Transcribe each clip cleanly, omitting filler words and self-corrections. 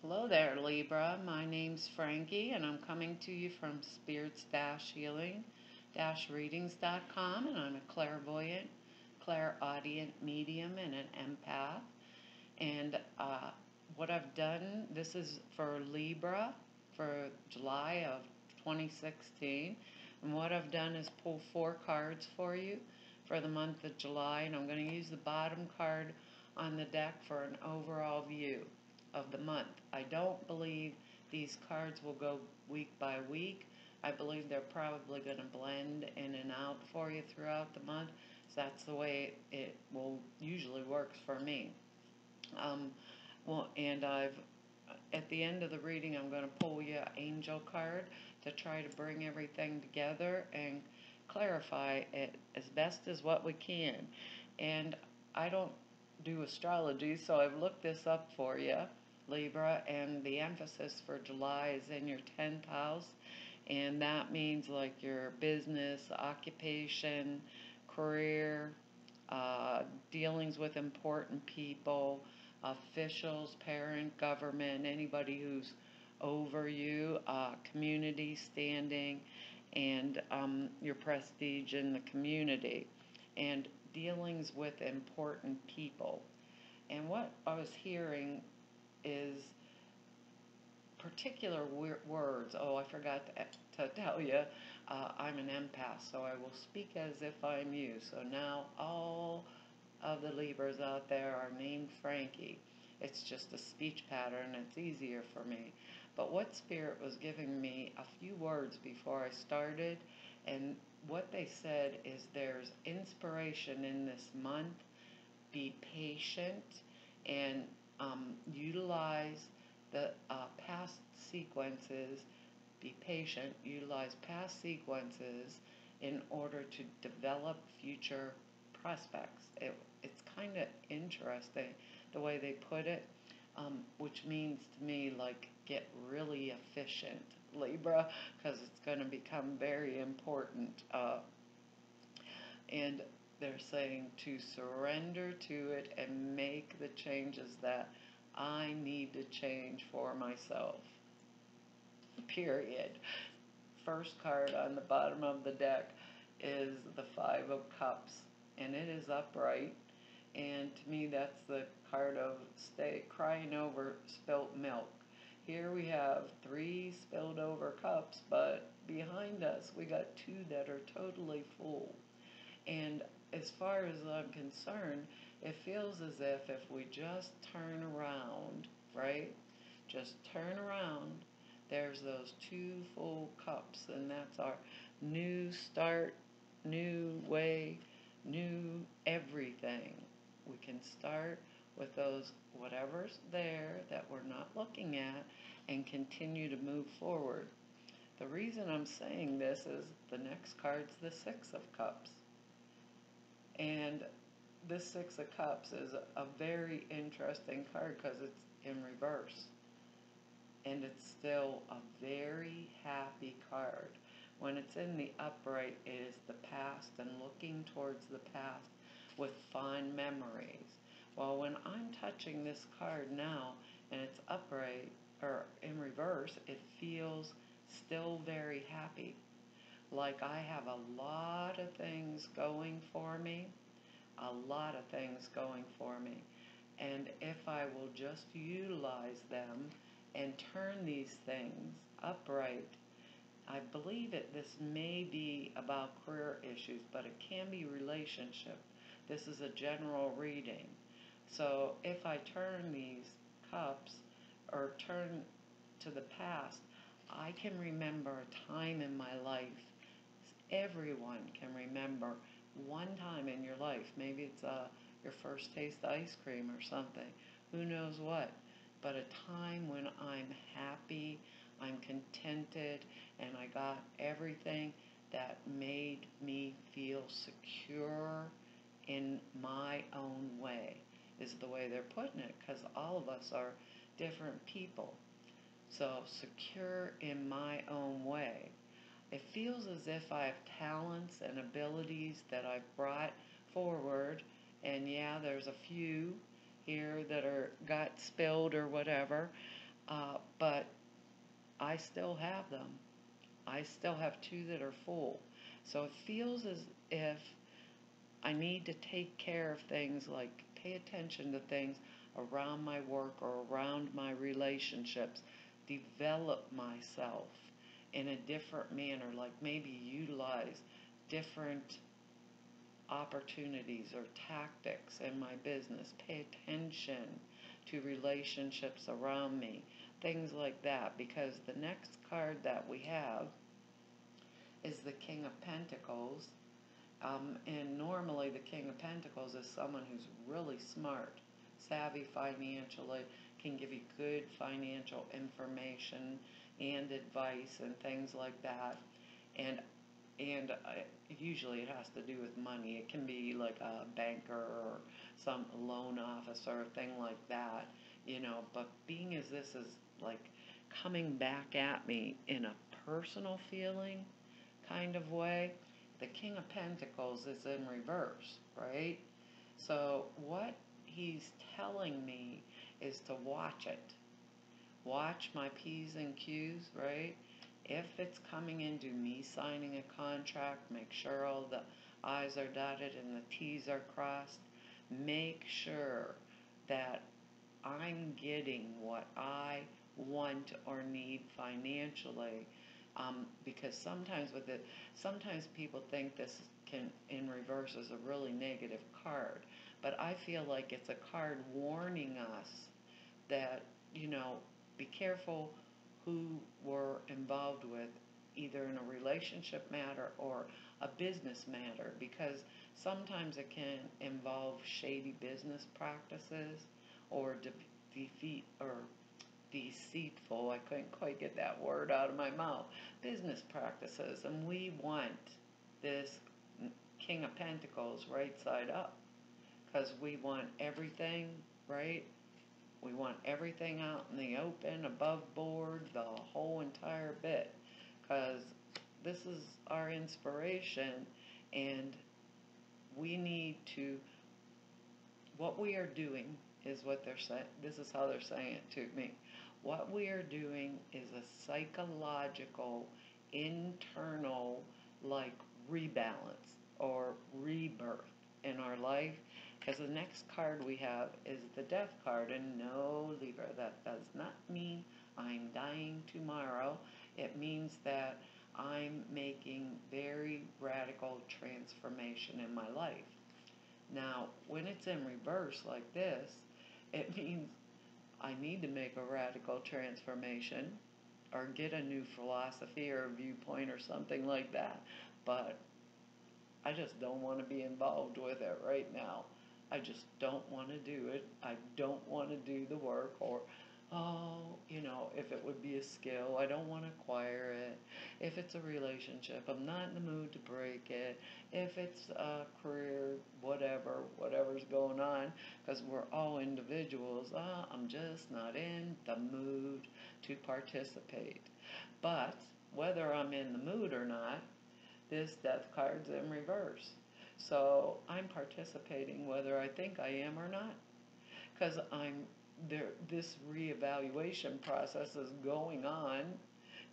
Hello there, Libra. My name's Frankie, and I'm coming to you from spirits-healing-readings.com, and I'm a clairvoyant, clairaudient medium, and an empath. And what I've done, this is for Libra for July of 2016, and what I've done is pull 4 cards for you for the month of July, and I'm going to use the bottom card on the deck for an overall view of the month. I don't believe these cards will go week by week. I believe they're probably going to blend in and out for you throughout the month. So that's the way it will usually works for me. And at the end of the reading, I'm going to pull you an angel card to try to bring everything together and clarify it as best as what we can. And I don't do astrology, so I've looked this up for you, Libra, and the emphasis for July is in your 10th house, and that means like your business, occupation, career, dealings with important people, officials, parent, government, anybody who's over you, community standing, and your prestige in the community, and dealings with important people. And what I was hearing is particular words. Oh, I forgot to tell you, I'm an empath, so I will speak as if I'm you. So now all of the Libras out there are named Frankie. It's just a speech pattern. It's easier for me. But what Spirit was giving me a few words before I started, and what they said is there's inspiration in this month. Be patient and utilize the past sequences. Be patient, utilize past sequences in order to develop future prospects. It's kind of interesting the way they put it, which means to me like get really efficient, Libra, because it's going to become very important. And they're saying to surrender to it and make the changes that I need to change for myself. Period. First card on the bottom of the deck is the 5 of Cups, and it is upright. And to me, that's the card of crying over spilt milk. Here we have 3 spilled over cups, but behind us we got 2 that are totally full. And as far as I'm concerned, it feels as if we just turn around, right? Just turn around, there's those 2 full cups, and that's our new start, new way, new everything. We can start with those whatever's there that we're not looking at and continue to move forward. The reason I'm saying this is the next card's the 6 of Cups. And this 6 of Cups is a very interesting card because it's in reverse. And it's still a very happy card. When it's in the upright, it is the past and looking towards the past with fond memories. Well, when I'm touching this card now and it's upright or in reverse, it feels still very happy. Like I have a lot of things going for me, and if I will just utilize them and turn these things upright, I believe this may be about career issues, but it can be relationship. This is a general reading. So if I turn these cups or turn to the past, I can remember a time in my life. Everyone can remember one time in your life. Maybe it's your first taste of ice cream or something. Who knows what? But a time when I'm happy, I'm contented, and I got everything that made me feel secure in my own way, is the way they're putting it, because all of us are different people. So secure in my own way. It feels as if I have talents and abilities that I've brought forward, and yeah, there's a few here that got spilled or whatever, But I still have them. I still have two that are full. So it feels as if I need to take care of things, like pay attention to things around my work or around my relationships, develop myself in a different manner, like maybe utilize different opportunities or tactics in my business, pay attention to relationships around me, things like that, because the next card that we have is the King of Pentacles. And normally the King of Pentacles is someone who's really smart, savvy financially, can give you good financial information and advice and things like that. And usually it has to do with money. It can be like a banker or some loan officer, a thing like that, But being as this is like coming back at me in a personal feeling kind of way, the King of Pentacles is in reverse, right? So what he's telling me is to watch it. Watch my P's and Q's, right? If it's coming into me signing a contract, make sure all the I's are dotted and the T's are crossed. Make sure that I'm getting what I want or need financially. Because sometimes people think this can, in reverse, is a really negative card. But I feel like it's a card warning us that, be careful who we're involved with, either in a relationship matter or a business matter, because sometimes it can involve shady business practices or defeat or deceitful, I couldn't quite get that word out of my mouth, business practices, and we want this King of Pentacles right side up, because we want everything, right? We want everything out in the open, above board, the whole entire bit, because this is our inspiration, and we need to, what we are doing is what they're saying, this is how they're saying it to me. What we are doing is a psychological, internal, like rebalance or rebirth in our life. Because the next card we have is the Death card. And no, Libra, that does not mean I'm dying tomorrow. It means that I'm making very radical transformation in my life. Now, when it's in reverse like this, it means I need to make a radical transformation or get a new philosophy or a viewpoint or something like that. But I just don't want to be involved with it right now. I just don't want to do it. I don't want to do the work, or, if it would be a skill, I don't want to acquire it. If it's a relationship, I'm not in the mood to break it. If it's a career, whatever's going on, because we're all individuals, I'm just not in the mood to participate. But whether I'm in the mood or not, this Death card's in reverse. So I'm participating whether I think I am or not, because I'm there. This reevaluation process is going on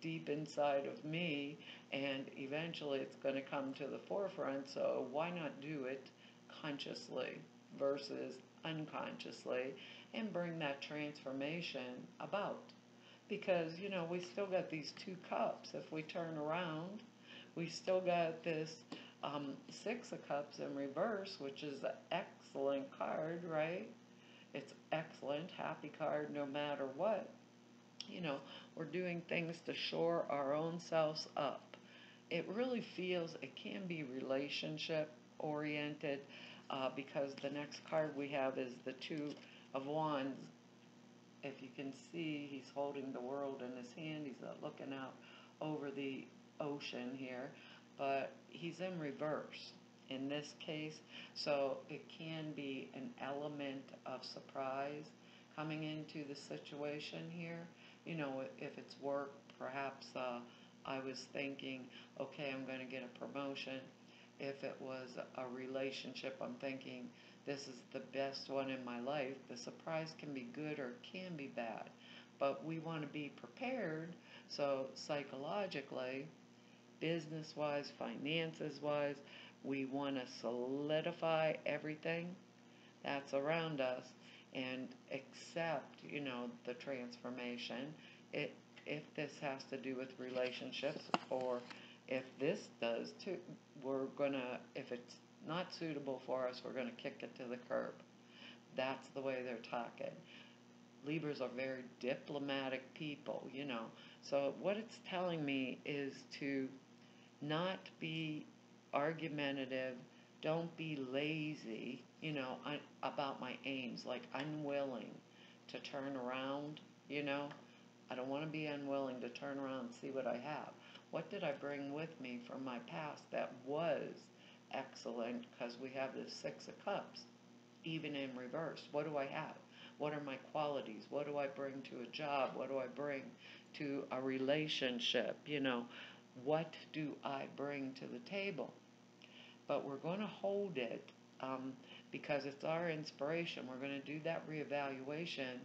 deep inside of me, and eventually it's going to come to the forefront. So why not do it consciously versus unconsciously and bring that transformation about? Because we still got these two cups. If we turn around, we still got this Six of Cups in reverse, which is an excellent card, right? It's excellent, happy card no matter what. We're doing things to shore our own selves up. It really feels, it can be relationship oriented, because the next card we have is the Two of Wands. If you can see, he's holding the world in his hand. He's looking out over the ocean here, but he's in reverse in this case, so it can be an element of surprise coming into the situation here. If it's work, perhaps I was thinking, okay, I'm going to get a promotion. If it was a relationship, I'm thinking, this is the best one in my life. The surprise can be good or it can be bad. but we want to be prepared. So psychologically, business-wise, finances-wise, we want to solidify everything that's around us and accept, the transformation. It, if this has to do with relationships, or if this does too, if it's not suitable for us, we're gonna kick it to the curb. That's the way they're talking. Libras are very diplomatic people. So what it's telling me is to not be argumentative, don't be lazy, about my aims, like unwilling to turn around, you know. I don't want to be unwilling to turn around and see what I have. What did I bring with me from my past that was excellent? Because we have this Six of Cups, even in reverse. What do I have? What are my qualities? What do I bring to a job? What do I bring to a relationship? What do I bring to the table? But we're going to hold it because it's our inspiration. We're going to do that reevaluation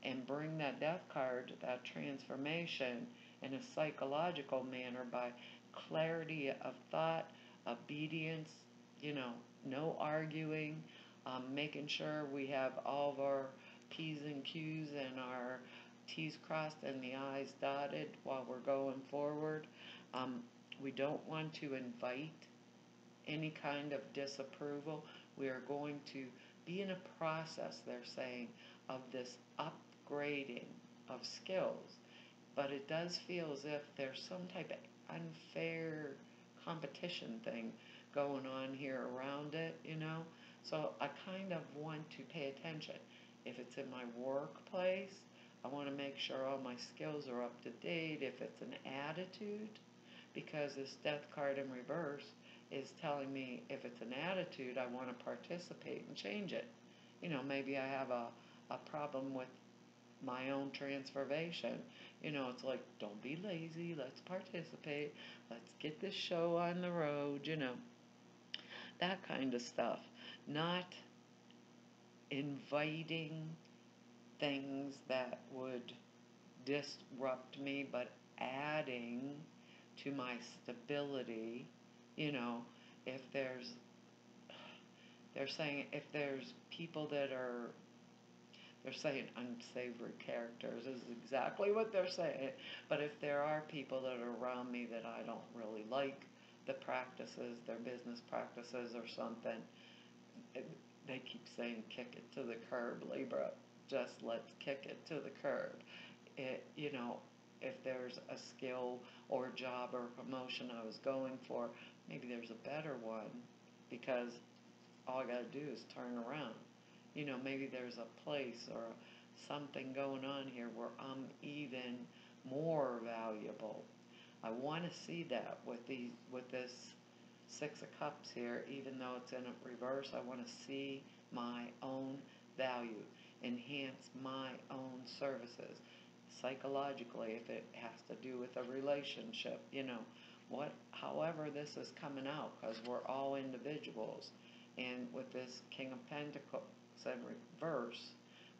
and bring that death card, that transformation, in a psychological manner by clarity of thought, obedience, no arguing, making sure we have all of our P's and Q's and our T's crossed and the I's dotted while we're going forward. We don't want to invite any kind of disapproval. We are going to be in a process, they're saying, of this upgrading of skills. But it does feel as if there's some type of unfair competition thing going on here around it, So I kind of want to pay attention. If it's in my workplace, I want to make sure all my skills are up to date. If it's an attitude, because this death card in reverse is telling me if it's an attitude, I want to participate and change it. Maybe I have a problem with my own transformation. It's like, don't be lazy, let's participate, let's get this show on the road, that kind of stuff. Not inviting things that would disrupt me, but adding to my stability. If they're saying if there's people they're saying unsavory characters is exactly what they're saying. But if there are people that are around me that I don't really like the practices, their business practices or something, they keep saying kick it to the curb, Libra. Just let's kick it to the curb. If there's a skill or job or promotion I was going for, maybe there's a better one, because all I got to do is turn around. Maybe there's a place or something going on here where I'm even more valuable. I want to see that with this Six of Cups here, even though it's in a reverse. I want to see my own value, enhance my own services. Psychologically, if it has to do with a relationship, however this is coming out, because we're all individuals. And with this King of Pentacles in reverse,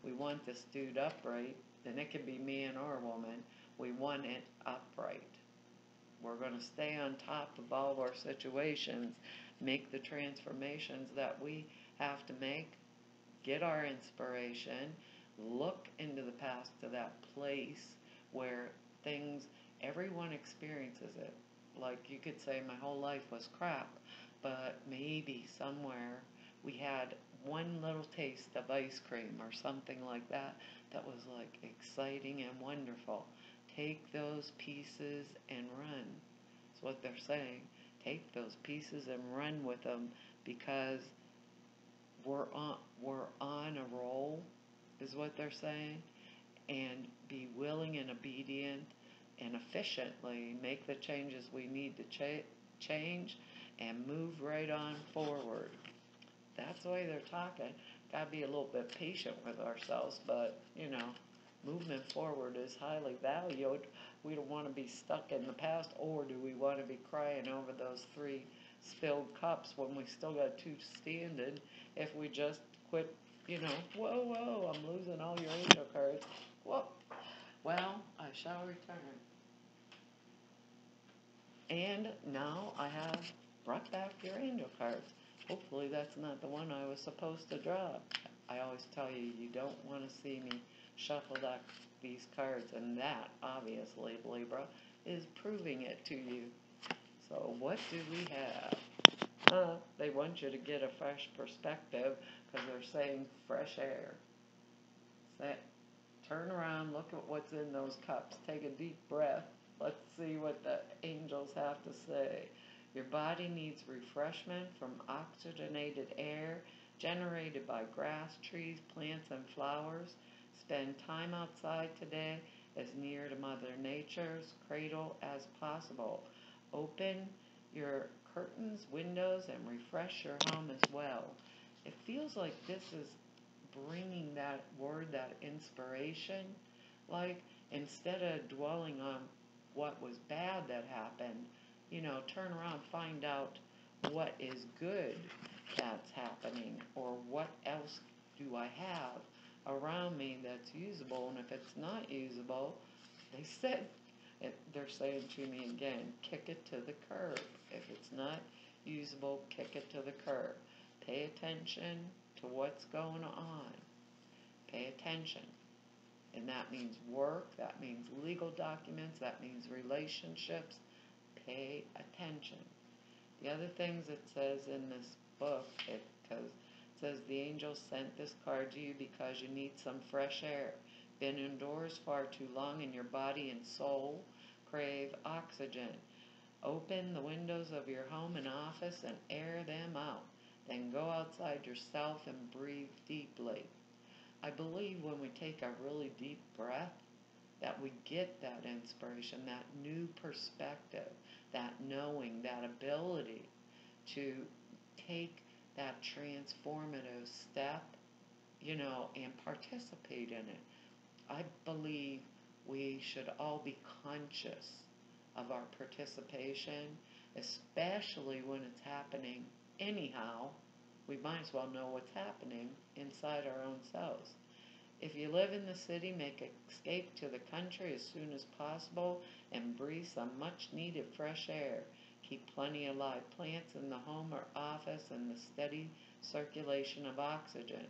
we want this dude upright, and it can be man or woman. We want it upright. We're going to stay on top of all of our situations, make the transformations that we have to make, get our inspiration, look into the past to that place where everyone experiences it. Like you could say my whole life was crap, but maybe somewhere we had one little taste of ice cream or something like that was like exciting and wonderful. Take those pieces and run. That's what they're saying. Take those pieces and run with them, because we're on a roll, is what they're saying. And be willing and obedient and efficiently make the changes we need to change and move right on forward. That's the way they're talking. Got to be a little bit patient with ourselves, but, movement forward is highly valued. We don't want to be stuck in the past, or do we want to be crying over those 3 spilled cups when we still got 2 standing? If we just quit, whoa, I'm losing all your angel cards. Whoa. shall return. And now I have brought back your angel cards. Hopefully that's not the one I was supposed to draw. I always tell you, you don't want to see me shuffle these cards, and that, obviously, Libra, is proving it to you. So what do we have? They want you to get a fresh perspective because they're saying fresh air. Turn around, look at what's in those cups. Take a deep breath. Let's see what the angels have to say. Your body needs refreshment from oxygenated air generated by grass, trees, plants, and flowers. Spend time outside today as near to Mother Nature's cradle as possible. Open your curtains, windows, and refresh your home as well. It feels like this is bringing that word, that inspiration, like instead of dwelling on what was bad that happened, turn around, find out what is good that's happening, or what else do I have around me that's usable. And if it's not usable, they're saying to me again, kick it to the curb. If it's not usable, kick it to the curb. Pay attention to what's going on. Pay attention. And that means work, that means legal documents, that means relationships. Pay attention. The other things it says in this book, it says the angels sent this card to you because you need some fresh air. Been indoors far too long and your body and soul crave oxygen. Open the windows of your home and office and air them out. Then go outside yourself and breathe deeply. I believe when we take a really deep breath, that we get that inspiration, that new perspective, that knowing, that ability to take that transformative step, and participate in it. I believe we should all be conscious of our participation, especially when it's happening anyhow. We might as well know what's happening inside our own selves. If you live in the city, make escape to the country as soon as possible and breathe some much-needed fresh air. Keep plenty of live plants in the home or office and the steady circulation of oxygen.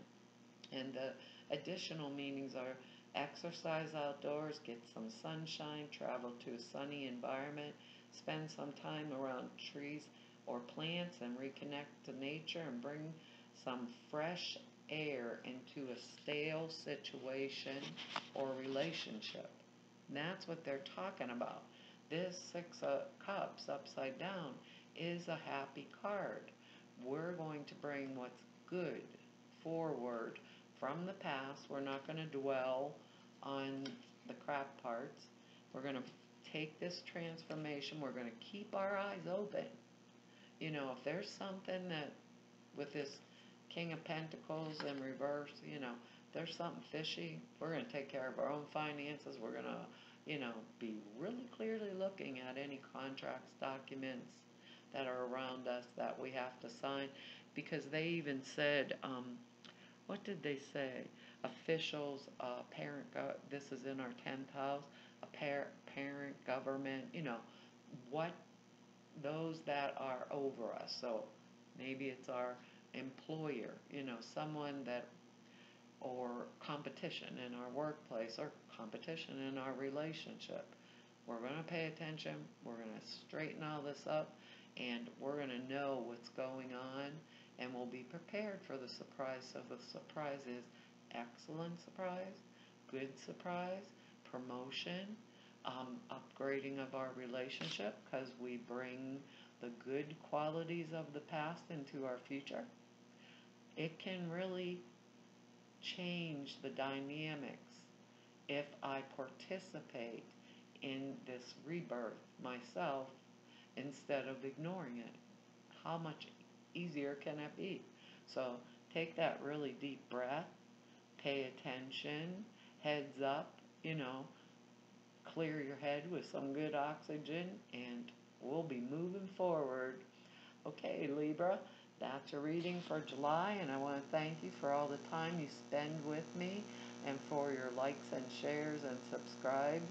And the additional meanings are exercise outdoors, get some sunshine, travel to a sunny environment, spend some time around trees or plants and reconnect to nature, and bring some fresh air into a stale situation or relationship. And that's what they're talking about. This Six of Cups upside down is a happy card. We're going to bring what's good forward from the past. We're not going to dwell on the crap parts. We're going to take this transformation. We're going to keep our eyes open. If there's something that, with this King of Pentacles in reverse, there's something fishy, we're going to take care of our own finances. We're going to, be really clearly looking at any contracts, documents that are around us that we have to sign. Because they even said, what did they say? Officials, this is in our 10th house, a parent, government, what those that are over us. So maybe it's our employer, someone that, or competition in our workplace, or competition in our relationship. We're going to pay attention. We're going to straighten all this up, and we're going to know what's going on, and we'll be prepared for the surprise. So the surprise is excellent surprise, good surprise, promotion, upgrading of our relationship, because we bring the good qualities of the past into our future. It can really change the dynamics if I participate in this rebirth myself instead of ignoring it. How much easier can it be? So take that really deep breath, pay attention, heads up, clear your head with some good oxygen, and we'll be moving forward. Okay, Libra, that's a reading for July, and I want to thank you for all the time you spend with me and for your likes and shares and subscribes.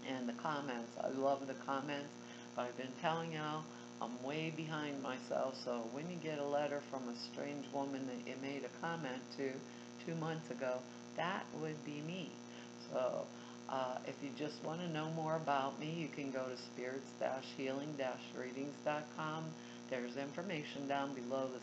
and the comments. I love the comments, but I've been telling y'all I'm way behind myself, so when you get a letter from a strange woman that you made a comment to 2 months ago, that would be me. So if you just want to know more about me, you can go to spirits-healing-readings.com. There's information down below the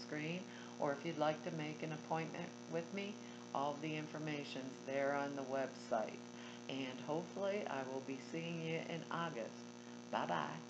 screen, or if you'd like to make an appointment with me, all the information's there on the website. And hopefully I will be seeing you in August. Bye-bye.